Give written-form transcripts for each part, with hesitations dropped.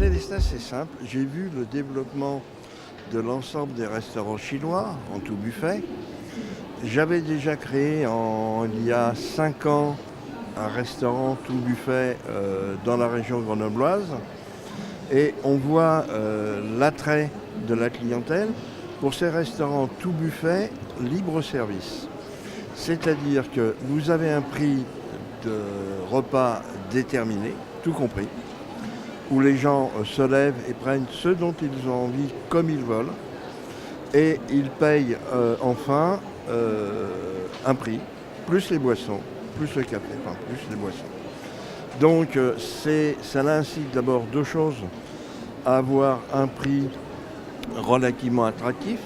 Célestat, c'est simple. J'ai vu le développement de l'ensemble des restaurants chinois en tout buffet. J'avais déjà créé il y a 5 ans un restaurant tout buffet dans la région grenobloise. Et on voit l'attrait de la clientèle pour ces restaurants tout buffet libre service. C'est-à-dire que vous avez un prix de repas déterminé, tout compris, où les gens se lèvent et prennent ce dont ils ont envie comme ils veulent, et ils payent enfin un prix, plus les boissons, plus le café, enfin plus les boissons. Donc ça incite d'abord deux choses, à avoir un prix relativement attractif,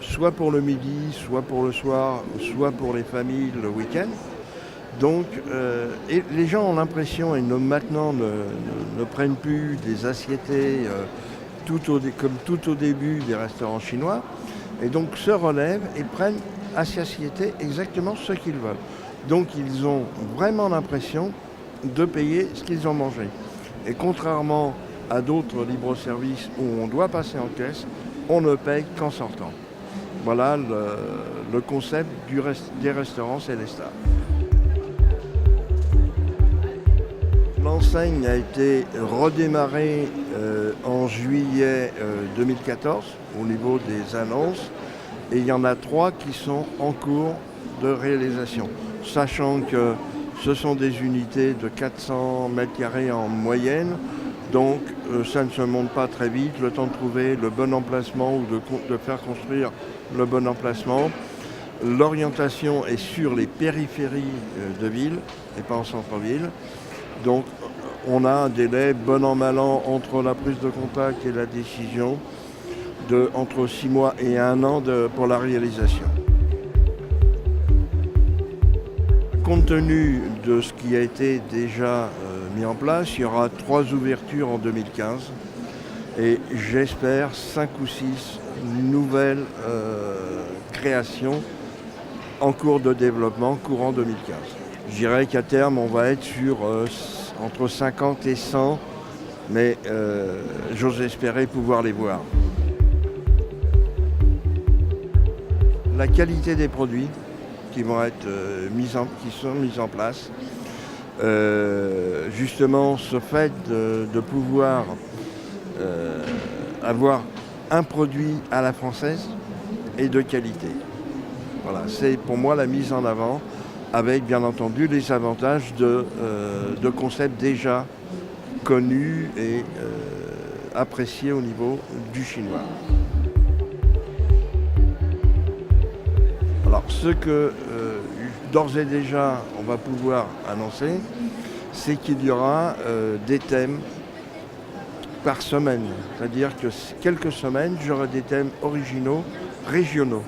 soit pour le midi, soit pour le soir, soit pour les familles le week-end. Donc, et les gens ont l'impression, et maintenant ne prennent plus des assiettées comme tout au début des restaurants chinois, et donc se relèvent et prennent à s'assietter exactement ce qu'ils veulent. Donc ils ont vraiment l'impression de payer ce qu'ils ont mangé. Et contrairement à d'autres libres-services où on doit passer en caisse, on ne paye qu'en sortant. Voilà le concept des restaurants Célestat. L'enseigne a été redémarrée en juillet 2014 au niveau des annonces, et il y en a 3 qui sont en cours de réalisation, sachant que ce sont des unités de 400 mètres carrés en moyenne, donc ça ne se monte pas très vite, le temps de trouver le bon emplacement ou de faire construire le bon emplacement. L'orientation est sur les périphéries de ville et pas en centre-ville. Donc on a un délai bon an mal an entre la prise de contact et la décision entre 6 mois et 1 an pour la réalisation. Compte tenu de ce qui a été déjà mis en place, il y aura 3 ouvertures en 2015 et j'espère 5 ou 6 nouvelles créations en cours de développement courant 2015. Je dirais qu'à terme, on va être sur entre 50 et 100, mais j'ose espérer pouvoir les voir. La qualité des produits qui vont être qui sont mis en place, justement ce fait de pouvoir avoir un produit à la française et de qualité. Voilà, c'est pour moi la mise en avant, avec bien entendu les avantages de concepts déjà connus et appréciés au niveau du chinois. Alors ce que d'ores et déjà on va pouvoir annoncer, c'est qu'il y aura des thèmes par semaine. C'est-à-dire que quelques semaines, j'aurai des thèmes originaux, régionaux.